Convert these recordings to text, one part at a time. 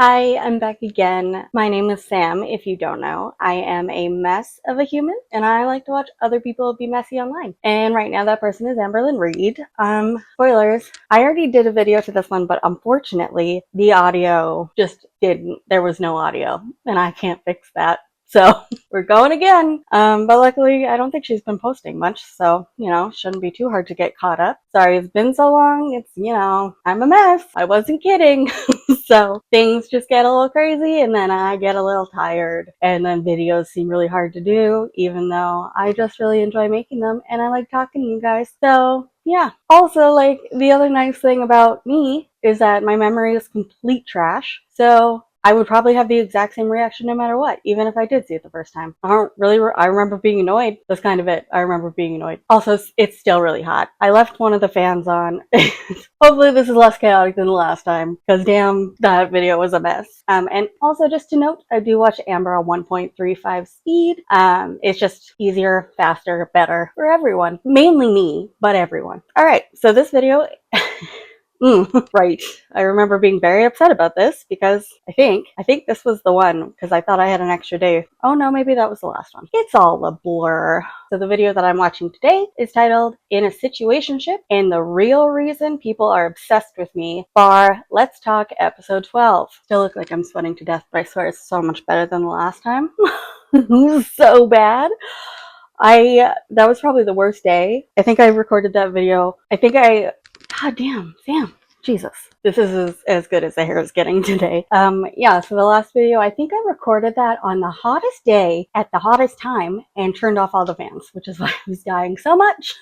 Hi, I'm back again. My name is Sam, if you don't know. I am a mess of a human, and I like to watch other people be messy online. And right now that person is Amberlynn Reed. Spoilers. I already did a video to this one, but unfortunately, the audio just didn't. There was no audio, and I can't fix that. So we're going again. But luckily, I don't think she's been posting much, so, shouldn't be too hard to get caught up. Sorry it's been so long. It's, I'm a mess. I wasn't kidding. So things just get a little crazy, and then I get a little tired, and then videos seem really hard to do, even though I just really enjoy making them, and I like talking to you guys. So yeah. Also, the other nice thing about me is that my memory is complete trash. So I would probably have the exact same reaction no matter what, even if I did see it the first time. I remember being annoyed. That's kind of it. I remember being annoyed. Also, it's still really hot. I left one of the fans on. Hopefully this is less chaotic than the last time, because damn, that video was a mess. And also just to note, I do watch Amber on 1.35 speed. It's just easier, faster, better for everyone. Mainly me, but everyone. Alright, so this video... right. I remember being very upset about this because I think this was the one because I thought I had an extra day. Oh no, maybe that was the last one. It's all a blur. So the video that I'm watching today is titled In a Situationship and the Real Reason People Are Obsessed with Me bar Let's Talk episode 12. Still look like I'm sweating to death, but I swear it's so much better than the last time. It was so bad. That was probably the worst day. I think I recorded that video. God damn, Sam. Jesus. This is as good as the hair is getting today. Yeah, so the last video, I think I recorded that on the hottest day at the hottest time and turned off all the fans, which is why I was dying so much.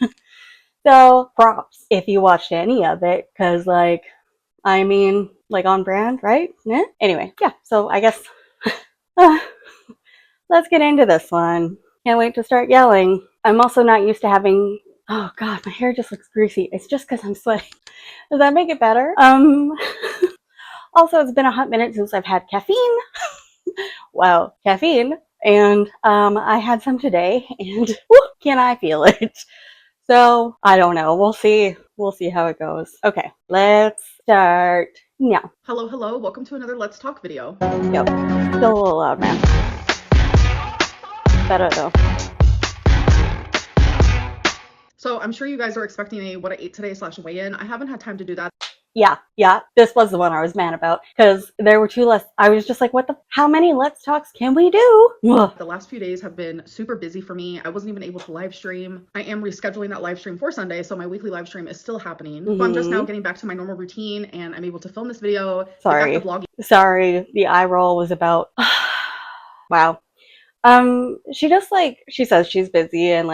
So, props if you watched any of it, because, on brand, right? Anyway, yeah, so I guess let's get into this one. Can't wait to start yelling. I'm also not used to having... Oh god, my hair just looks greasy. It's just because I'm sweating. Does that make it better? Also, it's been a hot minute since I've had caffeine. Wow, caffeine. And I had some today, and can I feel it? So, I don't know. We'll see. We'll see how it goes. Okay, let's start now. Hello. Welcome to another Let's Talk video. Yep. Still a little loud, man. Better, though. So I'm sure you guys are expecting a what I ate today / weigh-in. I haven't had time to do that. Yeah, this was the one I was mad about, because there were two less. I was just like, how many Let's Talks can we do? The last few days have been super busy for me. I wasn't even able to live stream. I am rescheduling that live stream for Sunday, so my weekly live stream is still happening. So I'm just now getting back to my normal routine, and I'm able to film this video. Sorry, the eye roll was about... Wow. She just, she says she's busy, and,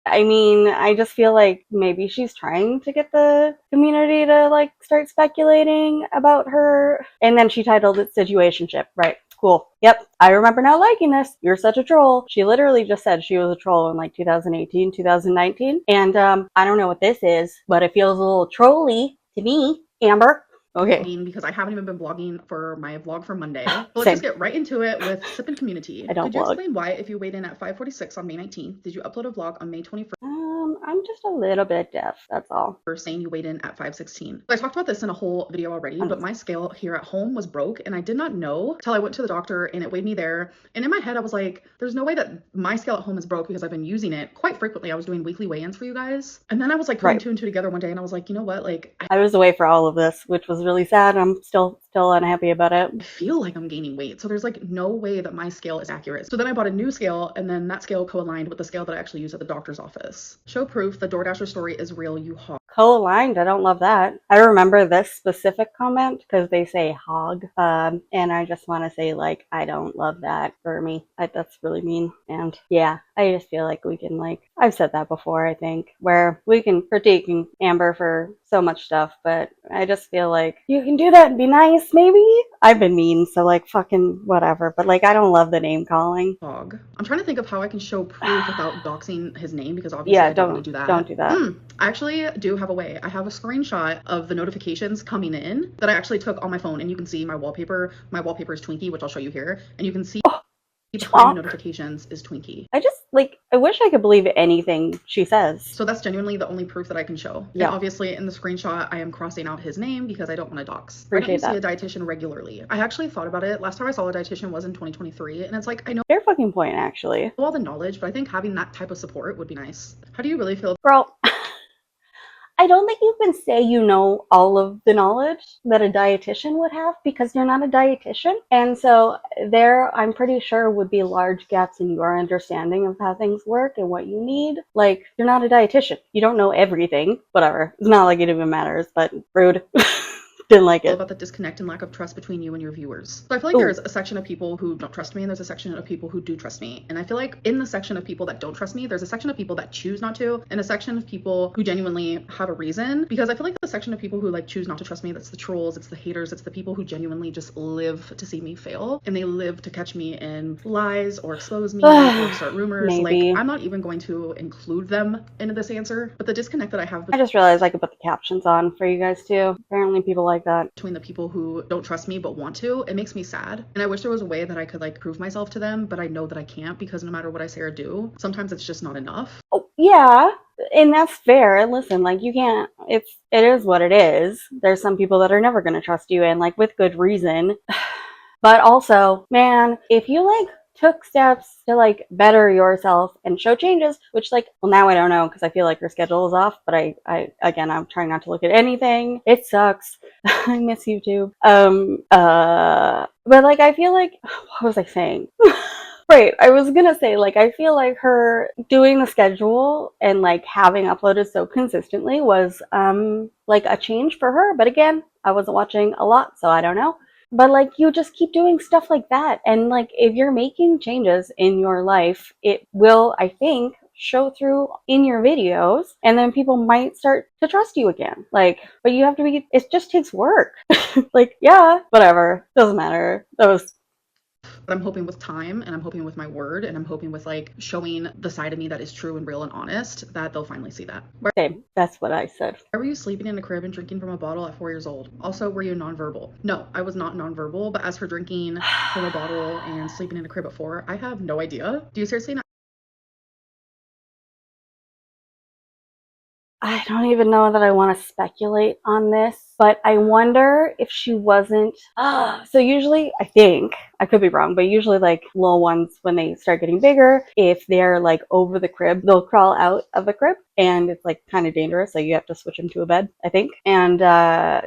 I just feel like maybe she's trying to get the community to, start speculating about her. And then she titled it Situationship. Right. Cool. Yep. I remember now liking this. You're such a troll. She literally just said she was a troll in, 2018, 2019. And, I don't know what this is, but it feels a little trolly to me, Amber. Okay. Because I haven't even been vlogging for my vlog for Monday. So let's just get right into it with Sippin' Community. Could you explain why, if you weighed in at 5:46 on May 19th, did you upload a vlog on May 21st? I'm just a little bit deaf, that's all. For saying you weighed in at 5:16. I talked about this in a whole video already, but my scale here at home was broke, and I did not know till I went to the doctor and it weighed me there. And in my head, I was like, there's no way that my scale at home is broke because I've been using it quite frequently. I was doing weekly weigh-ins for you guys. And then I was putting two and two together one day, and I was like, you know what? I was away for all of this, which was really sad. I'm still unhappy about it. I feel like I'm gaining weight, so there's no way that my scale is accurate. So then I bought a new scale, and then that scale co-aligned with the scale that I actually use at the doctor's office. Show proof the DoorDasher story is real, you hog. Co-aligned, I don't love that. I remember this specific comment because they say hog, and I just want to say, I don't love that for me. That's really mean. And yeah, I just feel like we can, I've said that before, I think, where we can critique Amber for so much stuff, but I just feel like you can do that and be nice, maybe? I've been mean, so fucking whatever, but I don't love the name calling. Hog. I'm trying to think of how I can show proof without doxing his name, because obviously I don't want to do that. Don't do that. I actually do have a way. I have a screenshot of the notifications coming in that I actually took on my phone, and you can see my wallpaper. My wallpaper is Twinkie, which I'll show you here, and you can see behind the notifications is Twinkie. I just like, I wish I could believe anything she says. So that's genuinely the only proof that I can show. Yeah. And obviously in the screenshot, I am crossing out his name because I don't want to dox. Appreciate Why don't you that. see a dietitian regularly? I actually thought about it. Last time I saw a dietitian was in 2023, and it's like, I know Fair fucking point, actually. all the knowledge, but I think having that type of support would be nice. How do you really feel? Girl, I don't think you can say you know all of the knowledge that a dietitian would have because you're not a dietitian. And so there, I'm pretty sure, would be large gaps in your understanding of how things work and what you need. Like, you're not a dietitian. You don't know everything. Whatever. It's not like it even matters, but rude. Didn't like it. About the disconnect and lack of trust between you and your viewers. So I feel like there's a section of people who don't trust me, and there's a section of people who do trust me. And I feel like in the section of people that don't trust me, there's a section of people that choose not to, and a section of people who genuinely have a reason. Because I feel like the section of people who like choose not to trust me, that's the trolls, it's the haters, it's the people who genuinely just live to see me fail, and they live to catch me in lies or expose me or start rumors. Maybe. Like, I'm not even going to include them into this answer, but the disconnect that I have I just realized I could put the captions on for you guys too. Apparently people like that. Between the people who don't trust me but want to, it makes me sad. And I wish there was a way that I could like prove myself to them, but I know that I can't because no matter what I say or do, sometimes it's just not enough. Oh, yeah, and that's fair. Listen, like, you can't, it is what it is. There's some people that are never going to trust you, and like with good reason. But also, man, if you like took steps to like better yourself and show changes, which like, well, now I don't know because I feel like her schedule is off, but I'm trying not to look at anything. It sucks. I miss YouTube. But like, I feel like, what was I saying? Right, I was gonna say, like, I feel like her doing the schedule and like having uploaded so consistently was like a change for her. But again, I wasn't watching a lot, so I don't know. But like, you just keep doing stuff like that, and like, if you're making changes in your life, it will, I think, show through in your videos, and then people might start to trust you again. Like, but you have to be, it just takes work. Like, yeah, whatever, doesn't matter. That was. But I'm hoping with time, and I'm hoping with my word, and I'm hoping with like showing the side of me that is true and real and honest, that they'll finally see that. Same. That's what I said. Why were you sleeping in a crib and drinking from a bottle at 4 years old? Also, were you nonverbal? No, I was not nonverbal, but as for drinking from a bottle and sleeping in a crib at 4, I have no idea. Do you seriously not? I don't even know that I want to speculate on this, but I wonder if she wasn't. So usually, I think, I could be wrong, but usually like little ones, when they start getting bigger, if they're like over the crib, they'll crawl out of the crib, and it's like kind of dangerous, so you have to switch them to a bed, I think. And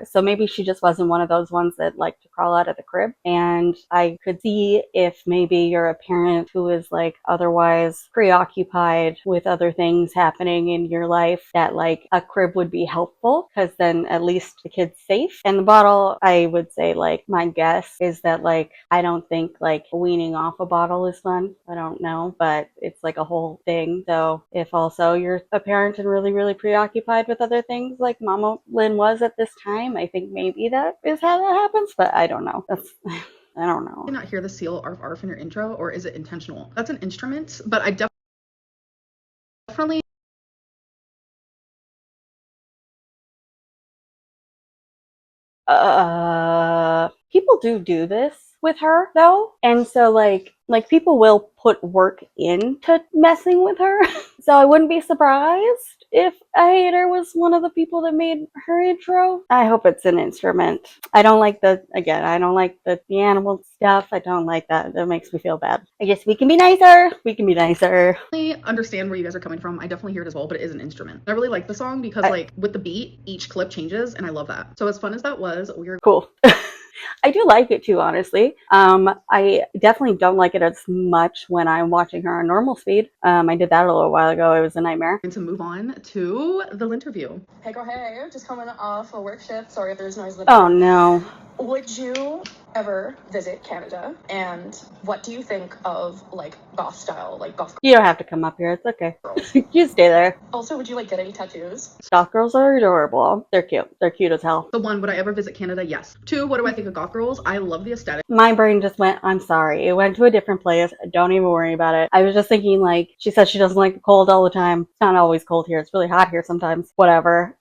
so maybe she just wasn't one of those ones that like to crawl out of the crib. And I could see if maybe you're a parent who is like otherwise preoccupied with other things happening in your life, that like a crib would be helpful, because then at least the kid's safe. And the bottle, I would say, like, my guess is that like, I don't think like weaning off a bottle is fun. I don't know, but it's like a whole thing. So if also you're a parent and really, really preoccupied with other things like Mama Lynn was at this time, I think maybe that is how that happens, but I don't know. I don't know. Did you not hear the seal arf arf in your intro, or is it intentional? That's an instrument, but I definitely people do this with her though, and so like people will put work into messing with her. So I wouldn't be surprised if a hater was one of the people that made her intro. I hope it's an instrument. I don't like the animal stuff. I don't like that. That makes me feel bad. I guess we can be nicer. understand where you guys are coming from. I definitely hear it as well, but it is an instrument. I really like the song because like with the beat, each clip changes, and I love that. So as fun as that was, we're cool. I do like it too, honestly. I definitely don't like it as much when I'm watching her on normal speed. I did that a little while ago. It was a nightmare. going to move on to the interview. Hey girl, hey, just coming off a work shift. Sorry if there's noise in the Oh no. Would you ever visit Canada? And what do you think of like goth style, like goth You don't have to come up here. It's okay. girls? You stay there. Also, would you like get any tattoos? Goth girls are adorable. They're cute. They're cute as hell. So 1, would I ever visit Canada? Yes. 2, what do I think of goth girls? I love the aesthetic. My brain just went, I'm sorry. It went to a different place. Don't even worry about it. I was just thinking, like, she says she doesn't like the cold all the time. It's not always cold here. It's really hot here sometimes. Whatever.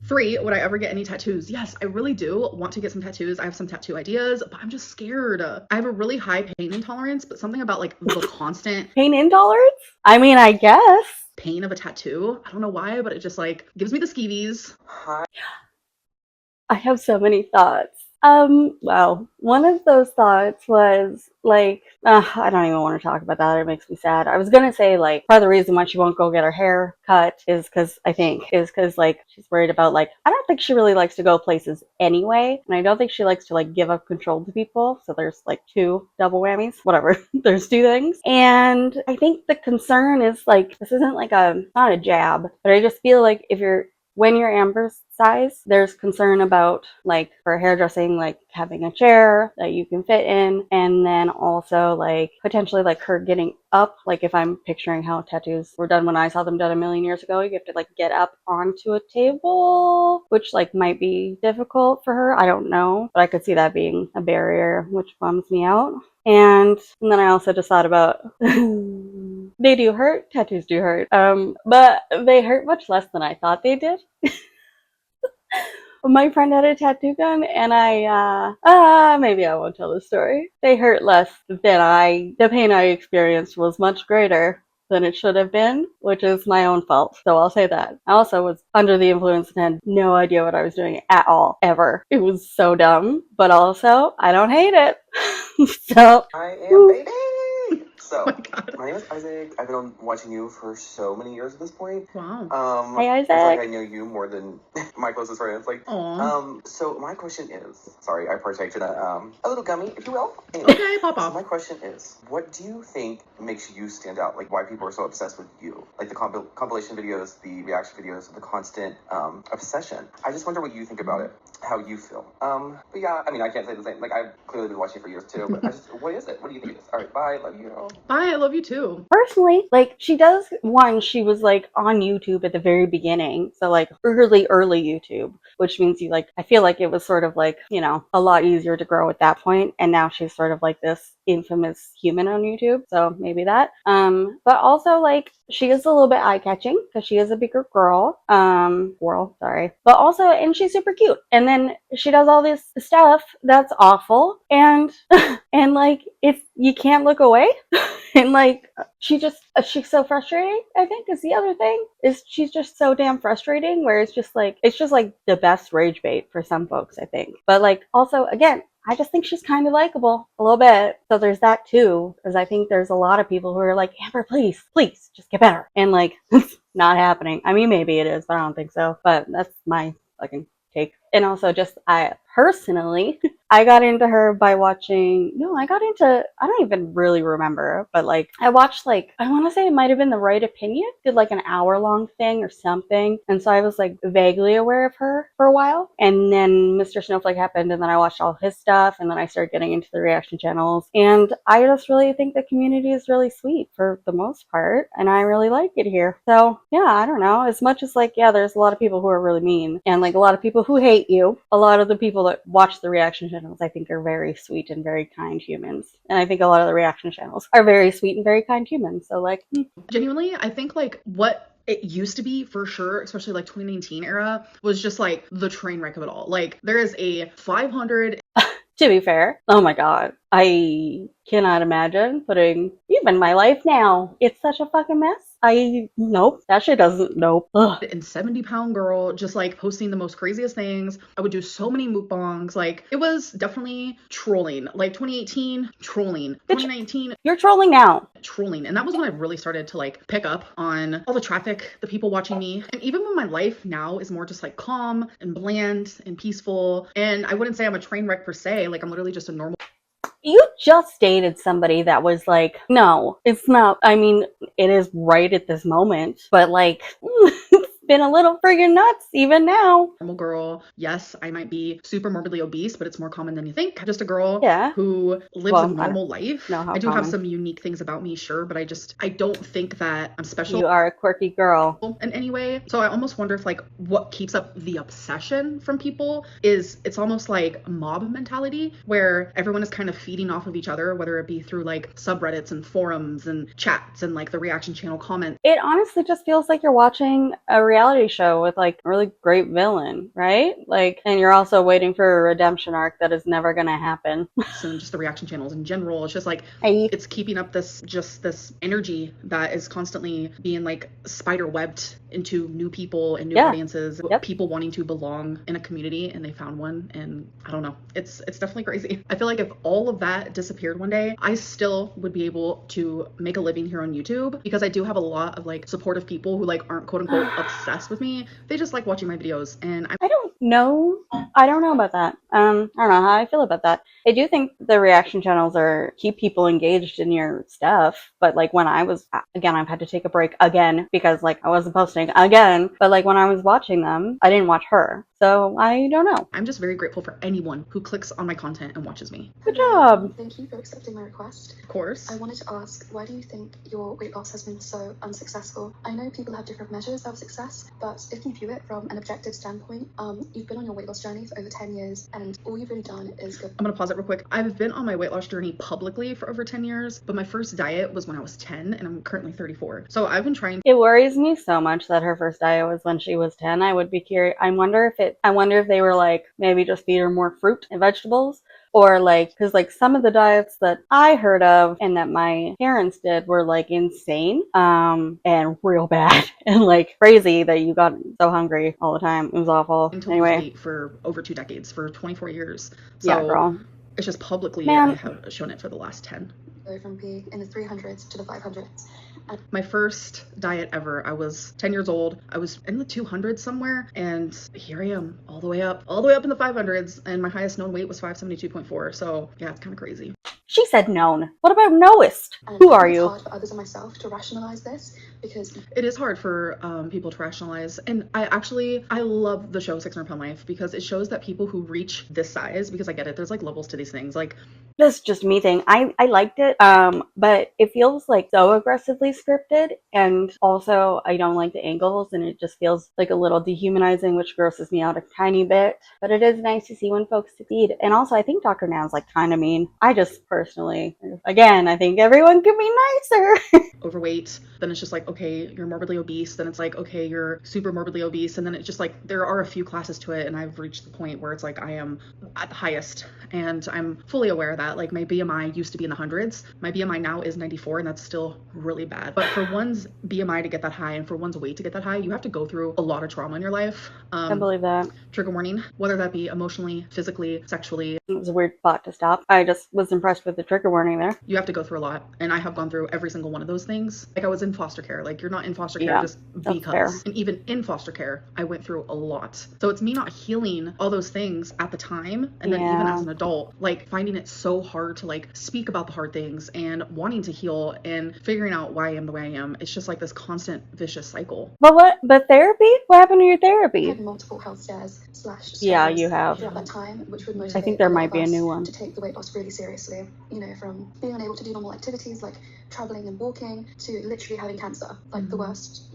3, would I ever get any tattoos? Yes, I really do want to get some tattoos. I have some tattoo ideas, but I'm just scared. I have a really high pain intolerance, but something about like the constant Pain intolerance? I mean, I guess. pain of a tattoo, I don't know why, but it just like gives me the skeevies. I have so many thoughts. Well, one of those thoughts was like, I don't even want to talk about that. It makes me sad. I was gonna say like part of the reason why she won't go get her hair cut is because like she's worried about like I don't think she really likes to go places anyway, and I don't think she likes to like give up control to people. So there's like 2 double whammies, whatever. There's 2 things, and I think the concern is like this isn't like not a jab, but I just feel like when you're Amber's size, there's concern about like for hairdressing, like having a chair that you can fit in, and then also like potentially like her getting up. Like if I'm picturing how tattoos were done when I saw them done a million years ago, you have to like get up onto a table, which like might be difficult for her. I don't know, but I could see that being a barrier, which bums me out. And then I also just thought about they do hurt. Tattoos do hurt. But they hurt much less than I thought they did. My friend had a tattoo gun, and maybe I won't tell the story. They hurt less than the pain I experienced was much greater than it should have been, which is my own fault. So I'll say that. I also was under the influence and had no idea what I was doing at all, ever. It was so dumb, but also I don't hate it. So I am baby. So, Oh my God. my name is Isaac. I've been watching you for so many years at this point. Wow. Hey, I feel like Isaac. I know you more than my closest friends. Like, Aw. so my question is, sorry, I partaked in a little gummy, if you will. Anyway, Okay, pop so off. my question is, what do you think makes you stand out? Like, why people are so obsessed with you? Like the compilation videos, the reaction videos, the constant obsession. I just wonder what you think about it, how you feel. But yeah, I mean, I can't say the same. Like, I've clearly been watching for years too. But what is it? What do you think it is? All right, bye. Love you. Bye, I love you too. Personally, like she was like on YouTube at the very beginning. So like early YouTube, which means I feel like it was sort of like, a lot easier to grow at that point. And now she's sort of like this infamous human on YouTube. So maybe that. But also like she is a little bit eye catching because she is a bigger girl. Sorry. But also, and she's super cute. And then she does all this stuff that's awful. And, and like, you can't look away. And like she's so frustrating, I think, is the other thing. Is she's just so damn frustrating where it's just like the best rage bait for some folks, I think. But like also again, I just think she's kind of likable a little bit. So there's that too, because I think there's a lot of people who are like, Amber, please, just get better. And like not happening. I mean maybe it is, but I don't think so. But that's my fucking take. And also just I personally I got into her by watching, I don't even really remember, but like I watched like, I want to say it might have been The Right Opinion, did like an hour-long thing or something. And so I was like vaguely aware of her for a while. And then Mr. Snowflake happened, and then I watched all his stuff, and then I started getting into the reaction channels. And I just really think the community is really sweet for the most part, and I really like it here. So yeah, I don't know. As much as like, yeah, there's a lot of people who are really mean, and like a lot of people who hate you, a lot of the people that watch the reaction channels I think are very sweet and very kind humans. And I think a lot of the reaction channels are very sweet and very kind humans. So like Genuinely, I think like what it used to be for sure, especially like 2019 era, was just like the train wreck of it all. Like there is a 500. To be fair, oh my god, I cannot imagine putting even my life now. It's such a fucking mess. Nope, that shit doesn't, nope. Ugh. And 70-pound girl just like posting the most craziest things. I would do so many mukbangs. Like it was definitely trolling. Like 2018, trolling. 2019, you're trolling now. Trolling. And that was when I really started to like pick up on all the traffic, the people watching me. And even when my life now is more just like calm and bland and peaceful, and I wouldn't say I'm a train wreck per se, like I'm literally just a normal. You just dated somebody that was like, no, it's not. I mean, it is right at this moment, but like, it's been a little friggin' nuts even now. Normal girl. Yes, I might be super morbidly obese, but it's more common than you think. Just a girl who lives a normal life. I do have some unique things about me, sure, but I don't think that I'm special. You are a quirky girl. In any way. So I almost wonder if like what keeps up the obsession from people is it's almost like mob mentality where everyone is kind of feeding off of each other, whether it be through like subreddits and forums and chats and like the reaction channel comments. It honestly just feels like you're watching a reality show with like a really great villain, right? Like, and you're also waiting for a redemption arc that is never gonna happen. And just the reaction channels in general, it's just like I it's keeping up this energy that is constantly being like spider webbed into new people and new audiences, people wanting to belong in a community, and they found one. And I don't know, it's definitely crazy. I feel like if all of that disappeared one day, I still would be able to make a living here on YouTube, because I do have a lot of like supportive people who like aren't quote unquote obsessed with me. They just like watching my videos, and I don't know. I don't know about that. I don't know how I feel about that. I do think the reaction channels keep people engaged in your stuff, but like when I was, again, I've had to take a break again because like I wasn't posting again, but like when I was watching them, I didn't watch her. So I don't know. I'm just very grateful for anyone who clicks on my content and watches me. Good job. Thank you for accepting my request. Of course. I wanted to ask, why do you think your weight loss has been so unsuccessful? I know people have different measures of success, but if you view it from an objective standpoint, you've been on your weight loss journey for over 10 years, and all you've really done is good. I'm gonna pause it real quick. I've been on my weight loss journey publicly for over 10 years, but my first diet was when I was 10, and I'm currently 34. So I've been trying. It worries me so much that her first diet was when she was 10. I would be curious. I wonder if they were like, maybe just feed her more fruit and vegetables, or like, because like some of the diets that I heard of and that my parents did were like insane, and real bad and like crazy that you got so hungry all the time. It was awful. Anyway, for over 2 decades, for 24 years. So yeah, girl. It's just publicly I have shown it for the last 10. Go from being in the 300s to the 500s. My first diet ever, I was 10 years old. I was in the 200s somewhere, and here I am all the way up in the 500s, and my highest known weight was 572.4. So yeah, it's kind of crazy. She said known. What about knowest? Who are you? It's hard for others and myself to rationalize this, because it is hard for people to rationalize. And I love the show 600 Pound Life, because it shows that people who reach this size, because I get it, there's like levels to these things. Like, this is just me thing. I liked it, but it feels like so aggressively scripted, and also I don't like the angles, and it just feels like a little dehumanizing, which grosses me out a tiny bit. But it is nice to see when folks succeed. And also, I think Dr. Now's like kind of mean. I just personally, again, I think everyone could be nicer. Overweight, then it's just like, okay, you're morbidly obese, then it's like, okay, you're super morbidly obese, and then it's just like there are a few classes to it, and I've reached the point where it's like I am at the highest, and I'm fully aware of that. Like, my BMI used to be in the hundreds. My BMI now is 94, and that's still really bad. But for one's BMI to get that high, and for one's weight to get that high, you have to go through a lot of trauma in your life. I believe that. Trigger warning, whether that be emotionally, physically, sexually. It was a weird spot to stop. I just was impressed with the trigger warning there. You have to go through a lot, and I have gone through every single one of those things. Like, I was in foster care. Like, you're not in foster care just because. Fair. And even in foster care, I went through a lot. So it's me not healing all those things at the time, and then even as an adult, like finding it so hard to like speak about the hard things and wanting to heal and figuring out why I am the way I am. It's just like this constant vicious cycle. But therapy? What happened to your therapy? I had multiple health scares / Yeah, you have. Throughout that time, which would motivate I think there might be a new one. to take the weight loss really seriously. You know, from being unable to do normal activities like traveling and walking to literally having cancer, like one of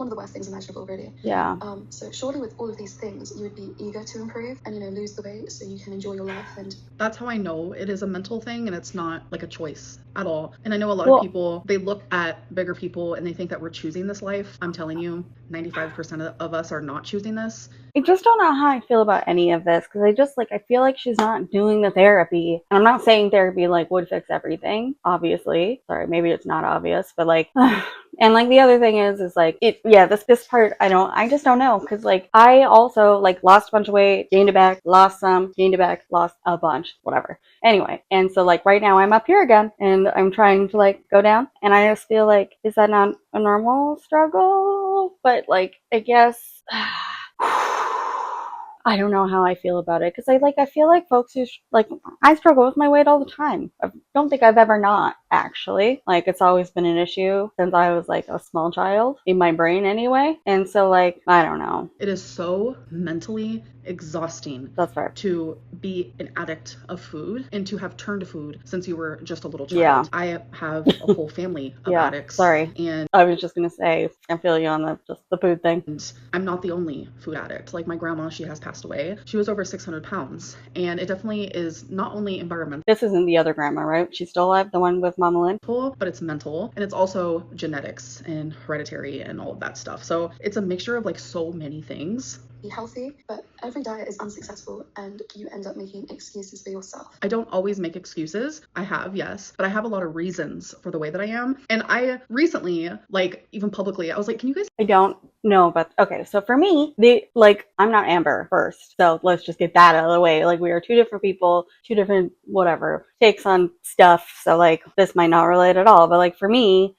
the worst things imaginable, really. Yeah. So surely with all of these things, you would be eager to improve and, you know, lose the weight so you can enjoy your life. And that's how I know it is a mental thing, and it's not like a choice at all. And I know a lot of people, they look at bigger people and they think that we're choosing this life. I'm telling you, 95% of us are not choosing this. I just don't know how I feel about any of this, because I feel like she's not doing the therapy. And I'm not saying therapy like would fix everything, obviously. Sorry, maybe it's not obvious, but like, and like the other thing is like this part I just don't know, because like I also like lost a bunch of weight, gained it back, lost some, gained it back, lost a bunch, whatever. Anyway, and so like right now I'm up here again, and I'm trying to like go down, and I just feel like, is that not a normal struggle? But like, I guess I don't know how I feel about it, because I feel like folks who I struggle with my weight all the time. I don't think I've ever not, actually. Like, it's always been an issue since I was like a small child, in my brain anyway. And so like, I don't know. It is so mentally exhausting. That's right. To be an addict of food and to have turned to food since you were just a little child. Yeah. I have a whole family of addicts. Sorry. And I was just gonna say, I feel you on the food thing. And I'm not the only food addict. Like, my grandma, she has passed away. She was over 600 pounds. And it definitely is not only environmental. This isn't the other grandma, right? She's still alive, the one with Mama Lynn. But it's mental, and it's also genetics and hereditary and all of that stuff. So it's a mixture of like so many things. Be healthy, but every diet is unsuccessful and you end up making excuses for yourself. I don't always make excuses. I have, yes, but I have a lot of reasons for the way that I am. And I recently, like even publicly, I was like, can you guys? I don't know, but okay, so for me, I'm not Amber first, so let's just get that out of the way. Like, we are two different people, two different whatever takes on stuff, so like this might not relate at all, but like for me,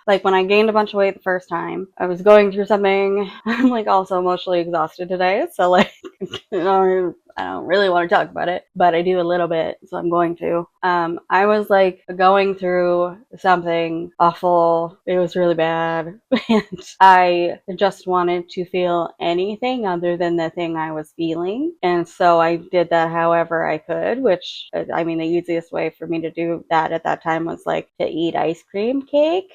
like when I gained a bunch of weight the first time, I was going through something. I'm like also emotionally exhausted today, so like I don't really want to talk about it, but I do a little bit, so I'm going to. I was like going through something awful. It was really bad, and I just wanted to feel anything other than the thing I was feeling, and so I did that however I could. Which, I mean, the easiest way for me to do that at that time was like to eat ice cream cake.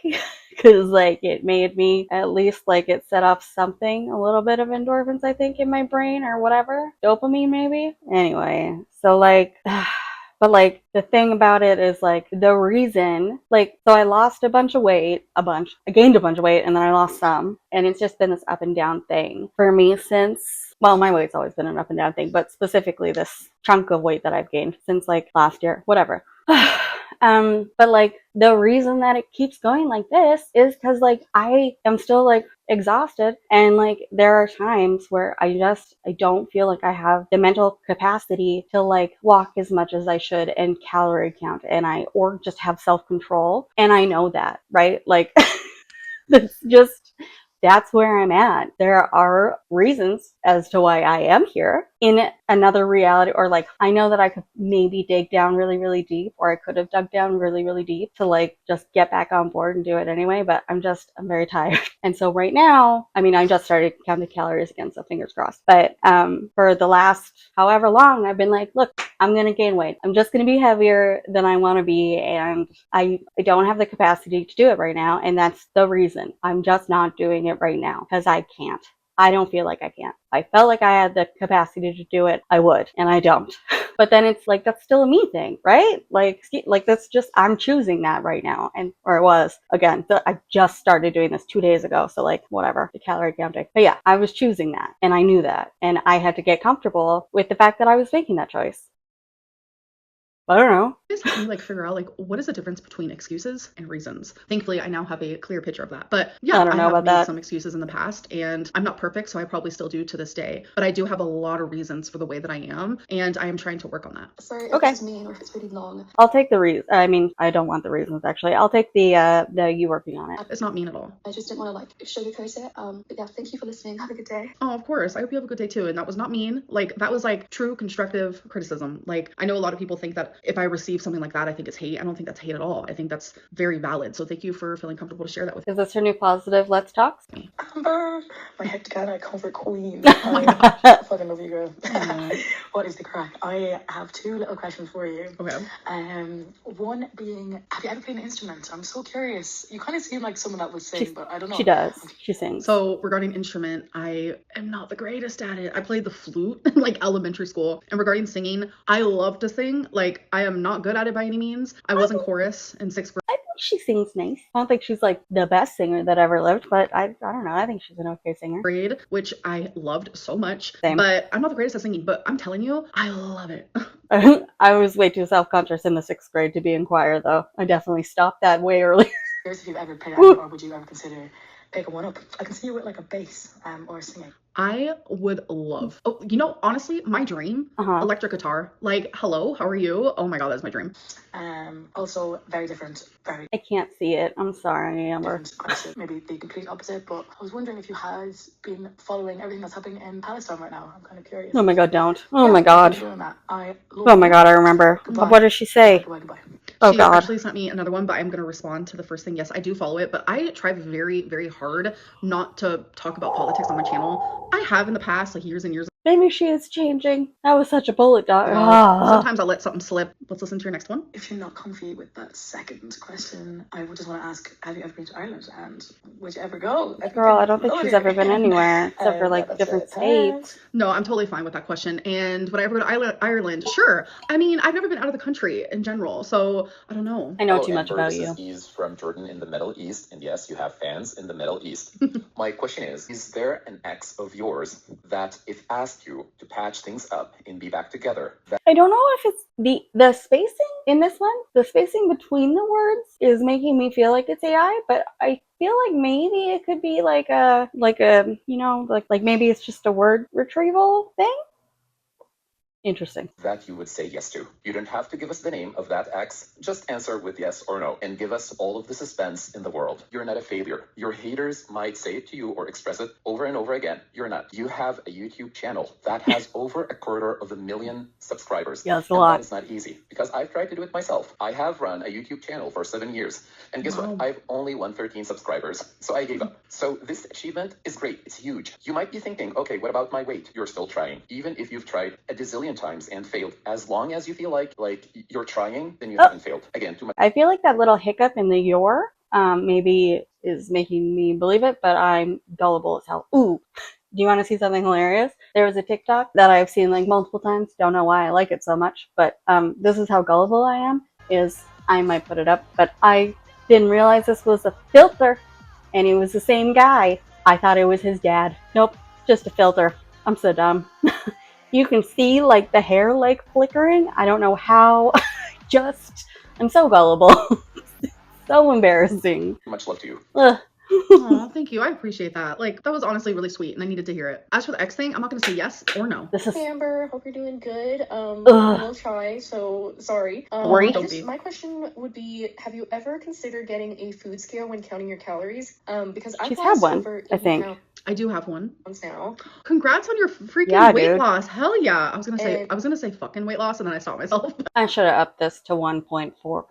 Because like it made me, at least like it set off something, a little bit of endorphins, I think, in my brain or whatever, dopamine maybe. Anyway, so like but like the thing about it is like the reason, like, so I lost a bunch of weight, I gained a bunch of weight, and then I lost some, and it's just been this up and down thing for me since, well, my weight's always been an up and down thing, but specifically this chunk of weight that I've gained since like last year, whatever. But like the reason that it keeps going like this is because like I am still like exhausted, and like there are times where I don't feel like I have the mental capacity to like walk as much as I should and calorie count, or just have self-control, and I know that, right? Like that's where I'm at. There are reasons as to why I am here in another reality, or like I know that I could maybe dig down really, really deep, or I could have dug down really, really deep to like just get back on board and do it anyway, but I'm very tired. And so right now, I mean, I just started counting calories again, so fingers crossed. But for the last however long, I've been like, look, I'm going to gain weight. I'm just going to be heavier than I want to be, and I don't have the capacity to do it right now, and that's the reason. I'm just not doing it right now because I can't. I don't feel like I can. If I felt like I had the capacity to do it, I would, and I don't. But then it's like, that's still a me thing, right? Like that's just, I'm choosing that right now. Or it was, again, I just started doing this 2 days ago. So like, whatever, the calorie counting. But yeah, I was choosing that, and I knew that. And I had to get comfortable with the fact that I was making that choice. I don't know. Just help me like figure out like what is the difference between excuses and reasons. Thankfully, I now have a clear picture of that. But yeah, I don't know have about made that. some excuses in the past, and I'm not perfect, so I probably still do to this day. But I do have a lot of reasons for the way that I am, and I am trying to work on that. Sorry if Okay. it's mean or if it's really long. I'll take the reason. I mean, I don't want the reasons actually. I'll take the you working on it. It's not mean at all. I just didn't want to like sugarcoat it. But yeah, thank you for listening. Have a good day. Oh, of course. I hope you have a good day too. And that was not mean. Like that was like true constructive criticism. Like I know a lot of people think that if I receive something like that, I think it's hate. I don't think that's hate at all. I think that's very valid. So thank you for feeling comfortable to share that with me. Is this your new positive Let's Talk? Amber, my hectic comfort queen. Oh my God. I fucking love you, girl. What is the crack? I have 2 little questions for you. Okay. One being, have you ever played an instrument? I'm so curious. You kind of seem like someone that would sing, but I don't know. She does. She sings. So regarding instrument, I am not the greatest at it. I played the flute in like elementary school. And regarding singing, I love to sing. Like I am not good at it by any means. I was in chorus in 6th grade. I think she sings nice. I don't think she's like the best singer that ever lived, but I don't know. I think she's an okay singer. Grade, which I loved so much. Same. But I'm not the greatest at singing, but I'm telling you, I love it. I was way too self-conscious in the 6th grade to be in choir, though. I definitely stopped that way earlier. Curious if you've ever played that, or would you ever consider picking one up? I can see you with like a bass or singing. I would love, honestly, my dream, electric guitar. Like, hello, how are you? Oh my God, that's my dream. Also very different, very I can't see it. I'm sorry, Amber. different, honestly, maybe the complete opposite, but I was wondering if you had been following everything that's happening in Palestine right now. I'm kind of curious. Oh my God, don't. Oh Yeah, my God. I've been doing that. Oh my God, I remember. Goodbye. What does she say? Goodbye. Oh She God. actually sent me another one, but I'm going to respond to the first thing. Yes, I do follow it, but I try very, very hard not to talk about politics on my channel. I have in the past, like years and years Maybe she is changing. That was such a bullet dog. Well, sometimes I'll let something slip. Let's listen to your next one. If you're not comfy with that second question, I would just want to ask, have you ever been to Ireland? And whichever go. Girl, I don't think she's ever been anywhere except for like different states. No, I'm totally fine with that question. And would I ever go to Ireland? Sure. I mean, I've never been out of the country in general, so I don't know. I know too much about this you. Is Eve from Jordan in the Middle East, and yes, you have fans in the Middle East. My question is there an ex of yours that, if asked you to patch things up and be back together, I don't know if it's the spacing in this one. The spacing between the words is making me feel like it's AI, but I feel like maybe it could be like a you know, like maybe it's just a word retrieval thing. Interesting. That you would say yes to. You don't have to give us the name of that ex. Just answer with yes or no and give us all of the suspense in the world. You're not a failure. Your haters might say it to you or express it over and over again. You're not. You have a YouTube channel that has over 250,000 subscribers. Yeah, that's a lot. That is not easy because I've tried to do it myself. I have run a YouTube channel for 7 years. And guess what? I've only 113 subscribers. So I gave up. So this achievement is great. It's huge. You might be thinking, okay, what about my weight? You're still trying. Even if you've tried a gazillion times and failed, as long as you feel like you're trying, then you haven't failed. Again, too much. I feel like that little hiccup in the your maybe is making me believe it, but I'm gullible as hell. Ooh, do you want to see something hilarious? There was a TikTok that I've seen like multiple times. Don't know why I like it so much, but this is how gullible I am. I might put it up, but I didn't realize this was a filter, and he was the same guy. I thought it was his dad. Nope, just a filter. I'm so dumb. You can see like the hair like flickering. I don't know how. I'm so gullible. So embarrassing. Much love to you. Oh, thank you. I appreciate that. Like, that was honestly really sweet, and I needed to hear it. As for the X thing, I'm not gonna say yes or no. Hey Amber, hope you're doing good. I will try, so sorry. My question would be, have you ever considered getting a food scale when counting your calories? Because I've had one, over I think. I do have one. Now. Congrats on your freaking weight dude. loss. Hell yeah. I was gonna say fucking weight loss, and then I stopped myself. I should have upped this to 1.4.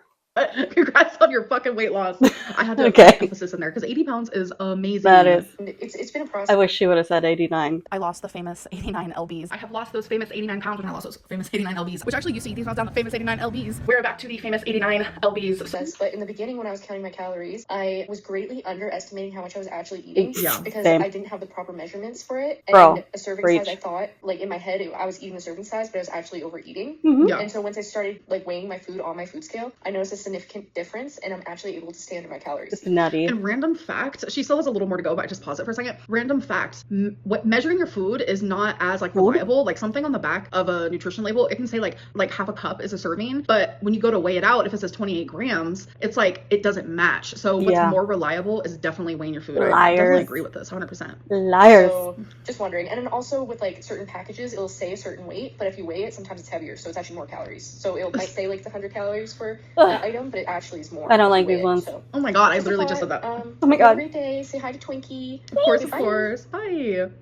Congrats on your fucking weight loss. I had to put emphasis in there because 80 pounds is amazing. That is. It's been a process. I wish she would have said 89. I lost the famous 89 lbs. I have lost those famous 89 pounds, and I lost those famous 89 lbs, which actually used to eat these pounds down the famous 89 lbs. We're back to the famous 89 lbs. But in the beginning, when I was counting my calories, I was greatly underestimating how much I was actually eating because Same. I didn't have the proper measurements for it. And Bro, a serving preach. size, I thought, like in my head, I was eating the serving size, but I was actually overeating. Yeah. And so once I started like weighing my food on my food scale, I noticed a significant difference, and I'm actually able to stay under my calories. It's nutty. And random fact, she still has a little more to go, but I just pause it for a second. Random fact, what measuring your food is not as like reliable. Like something on the back of a nutrition label, it can say like half a cup is a serving, but when you go to weigh it out, if it says 28 grams, it's like it doesn't match. So what's more reliable is definitely weighing your food. Liars. I definitely agree with this 100%. Liars. So just wondering. And then also with like certain packages, it'll say a certain weight, but if you weigh it, sometimes it's heavier, so it's actually more calories. So it might say like it's 100 calories for that item, but it actually is more. I don't like these ones. So. Oh my god, I literally just said that. Oh my god. Have a great day. Say hi to Twinkie. Of course. Bye.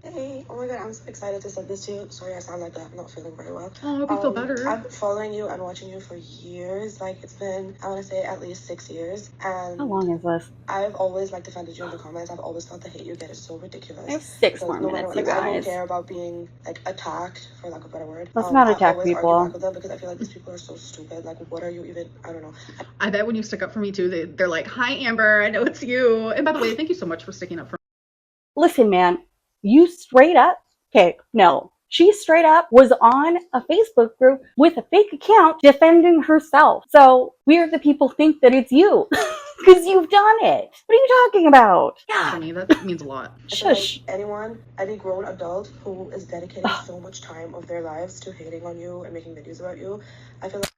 Hey, oh my god, I'm so excited to send this to you. Sorry, I sound like that. I'm not feeling very well. Oh, I hope you feel better. I've been following you and watching you for years. Like, it's been, I want to say, at least 6 years. And How long is this? I've always, like, defended you in the comments. I've always thought the hate you get is so ridiculous. I have 6 more no minutes, matter, you like, I don't guys. care about being, like, attacked, for lack of a better word. Let's not attack I always people. argue back with them because I feel like these people are so stupid. Like, what are you even, I don't know. I bet when you stick up for me too, they're like, hi Amber, I know it's you. And by the way, thank you so much for sticking up for me. Listen, man, you straight up, she straight up was on a Facebook group with a fake account defending herself. So weird that people think that it's you because you've done it. What are you talking about? For me, that means a lot. Shush. Like any grown adult who is dedicating so much time of their lives to hating on you and making videos about you, I feel like...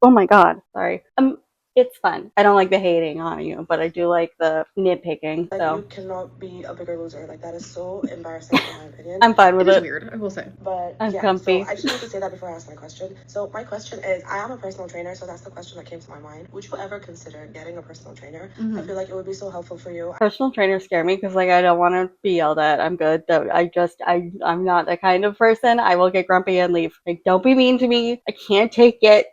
Oh my god, sorry. It's fun. I don't like the hating on you, but I do like the nitpicking. Like, So you cannot be a bigger loser. Like, that is so embarrassing in my opinion. I'm fine with It is it. weird, I will say. But I'm yeah, comfy. so I just need to say that before I ask my question. So my question is, I am a personal trainer, so that's the question that came to my mind. Would you ever consider getting a personal trainer? I feel like it would be so helpful for you. Personal trainers scare me because like I don't want to be yelled at. I'm good. I'm not the kind of person. I will get grumpy and leave. Like, don't be mean to me. I can't take it.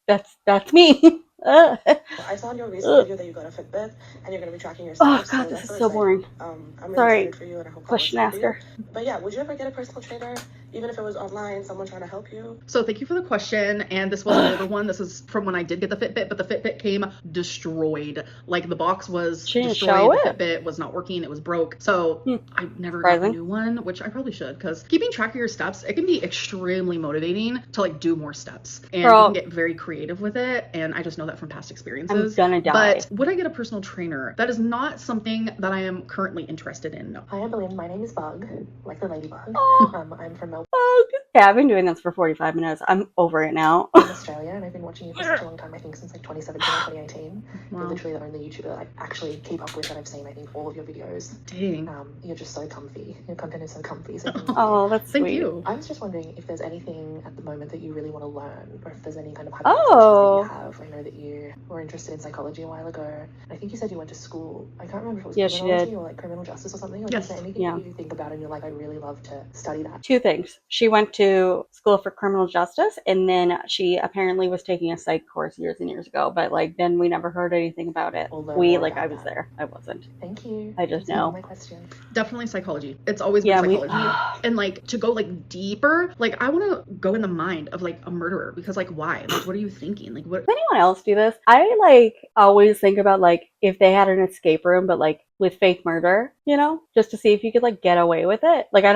That's me. I saw in your recent video that you got a Fitbit and you're going to be tracking your Oh steps. God, So this that's is so so exciting. boring. I'm really Sorry, excited for you and I hope that works question out for you. asker. But yeah, would you ever get a personal trainer, even if it was online, someone trying to help you? So thank you for the question. And this was an older one. This is from when I did get the Fitbit, but the Fitbit came destroyed. Like the box was She didn't destroyed. show The it. Fitbit was not working. It was broke. So I never got a Surprising. new one, which I probably should, because keeping track of your steps, it can be extremely motivating to like do more steps. And you Girl, can get very creative with it. And I just know that from past I'm experiences. gonna die. But would I get a personal trainer? That is not something that I am currently interested in. No. Hi, Amberlynn. My name is Bug, like the ladybug. Oh, I'm from Melbourne, yeah, I've been doing this for 45 minutes. I'm over it now. Australia, and I've been watching you for such a long time. I think since like 2017 or 2018. Wow. You're literally the only YouTuber that I actually keep up with that I've seen. I think all of your videos. Dang. You're just so comfy. Your content is so comfy. So thank you. Oh, that's Thank sweet. you. I was just wondering if there's anything at the moment that you really want to learn, or if there's any kind of Oh. that you have. I know that you were interested in psychology a while ago. I think you said you went to school. I can't remember if it was Yeah, she criminology did. or like criminal justice or something. Like, Yes. is there anything Yeah. that you think about and you're like, I'd really love to study that? Two things. She went to school for criminal justice, and then she apparently was taking a psych course years and years ago, but like then we never heard anything about it. We'll learn more about I was that. there. I wasn't. Thank you. I just That's all know. my questions. Definitely psychology. It's always been Yeah, psychology. And like to go like deeper, like I want to go in the mind of like a murderer, because like why? Like what are you thinking? Like what? Does anyone else do this? I like always think about like if they had an escape room, but like with fake murder, you know, just to see if you could like get away with it. Like I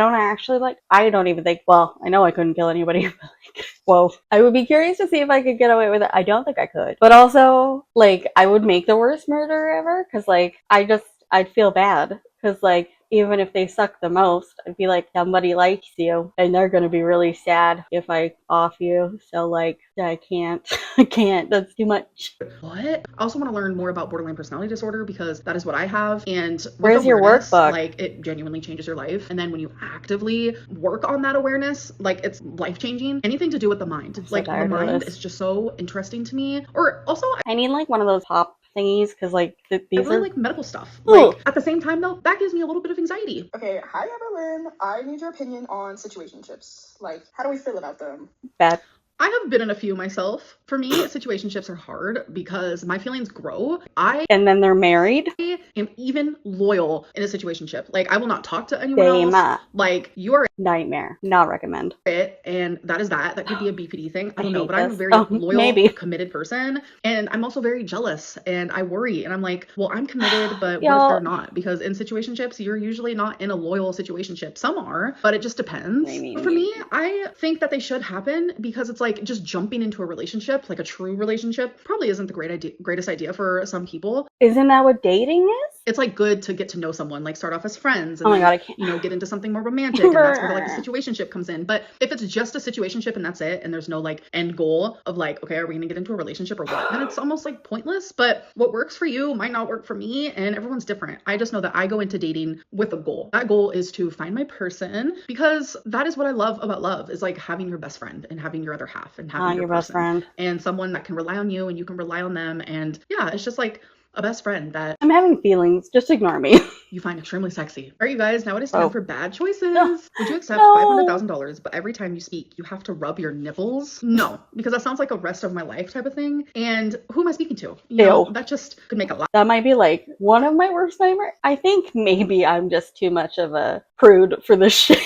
don't even think, well, I know I couldn't kill anybody, but like, whoa. I would be curious to see if I could get away with it. I don't think I could. But also, like, I would make the worst murderer ever, because like I'd feel bad. Because like even if they suck the most, I'd be like, somebody likes you and they're gonna be really sad if I off you. So like I can't. I can't. That's too much. What? I also want to learn more about borderline personality disorder, because that is what I have. And with Where's your awareness, workbook? like it genuinely changes your life. And then when you actively work on that awareness, like it's life changing. Anything to do with the mind. I'm so Like the tired of mind this. is just so interesting to me. Or also I need like one of those pop thingies, because like I these really are like medical stuff. Ooh. Like at the same time though, that gives me a little bit of anxiety. Okay, hi Amberlynn. I need your opinion on situationships. Like, how do we feel about them? bad. I have been in a few myself. For me, situationships are hard because my feelings grow. I And then they're married. am even loyal in a situationship. Like I will not talk to anyone Same. else. Like you are Nightmare. Not recommend. it, and that is that. That could be a BPD thing. I don't know, hate but I'm a this. very Oh, loyal, maybe. committed person, and I'm also very jealous, and I worry, and I'm like, well, I'm committed, but what if Y'all- they're not? Because in situationships, you're usually not in a loyal situationship. Some are, but it just depends. I mean- For me, I think that they should happen, because it's like just jumping into a relationship, like a true relationship, probably isn't the greatest idea for some people. Isn't that what dating is? It's like good to get to know someone, like start off as friends, and Oh my then, God, I can't. you know, get into something more romantic, and that's where like the situationship comes in. But if it's just a situationship and that's it, and there's no like end goal of like, okay, are we gonna get into a relationship or what? Then it's almost like pointless. But what works for you might not work for me, and everyone's different. I just know that I go into dating with a goal. That goal is to find my person, because that is what I love about love, is like having your best friend and having your other half and having Your your best person friend. and someone that can rely on you and you can rely on them. And yeah, it's just like a best friend that I'm having feelings. Just ignore me. you find extremely sexy. All right, you guys, now it is time Oh. for bad choices. No. Would you accept No. $500,000, but every time you speak, you have to rub your nipples? No, because that sounds like a rest of my life type of thing. And who am I speaking to? You know, Ew. that just could make a lot. That might be like one of my worst nightmares. I think maybe I'm just too much of a prude for this shit.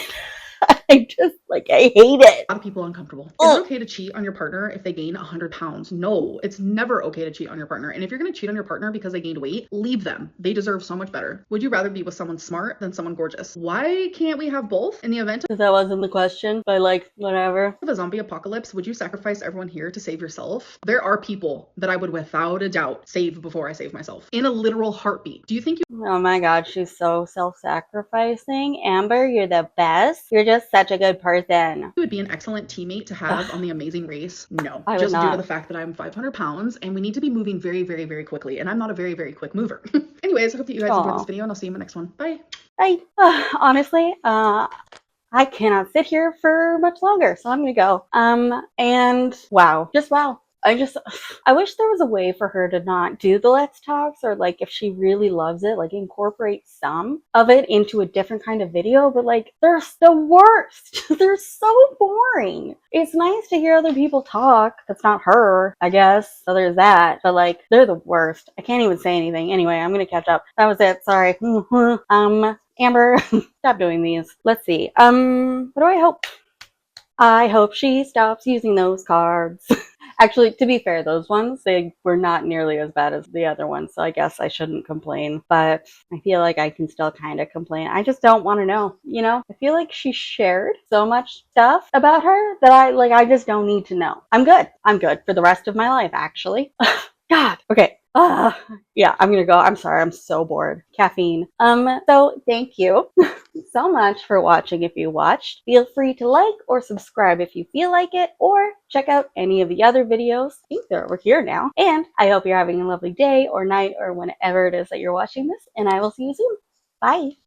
I hate it. A lot of people uncomfortable. Is Ugh. it okay to cheat on your partner if they gain 100 pounds? No, it's never okay to cheat on your partner. And if you're going to cheat on your partner because they gained weight, leave them. They deserve so much better. Would you rather be with someone smart than someone gorgeous? Why can't we have both? In the event Because that wasn't the question, but like, whatever. of a zombie apocalypse, would you sacrifice everyone here to save yourself? There are people that I would without a doubt save before I save myself. In a literal heartbeat. Do you think you Oh my God, she's so self-sacrificing. Amber, you're the best. You're just such a good person. would be an excellent teammate to have on The Amazing Race? No. I would Just due to not. the fact that I'm 500 pounds and we need to be moving very, very, very quickly. And I'm not a very, very quick mover. Anyways, I hope that you guys enjoyed Aw. this video and I'll see you in the next one. Bye. Honestly, I cannot sit here for much longer, so I'm gonna go. And wow, just wow. I wish there was a way for her to not do the Let's Talks, or like if she really loves it, like incorporate some of it into a different kind of video, but like they're the worst. They're so boring. It's nice to hear other people talk. That's not her, I guess. So there's that, but like they're the worst. I can't even say anything. Anyway, I'm gonna catch up. That was it. Sorry. Amber, stop doing these. Let's see. What do I hope? I hope she stops using those cards. Actually, to be fair, those ones, they were not nearly as bad as the other ones, so I guess I shouldn't complain. But I feel like I can still kind of complain. I just don't want to know, you know? I feel like she shared so much stuff about her that I just don't need to know. I'm good. I'm good for the rest of my life, actually. God. Okay. Yeah, I'm gonna go. I'm sorry. I'm so bored. Caffeine. So thank you so much for watching. If you watched, feel free to like or subscribe if you feel like it, or check out any of the other videos. I think they're over here now. And I hope you're having a lovely day or night or whenever it is that you're watching this, and I will see you soon. Bye.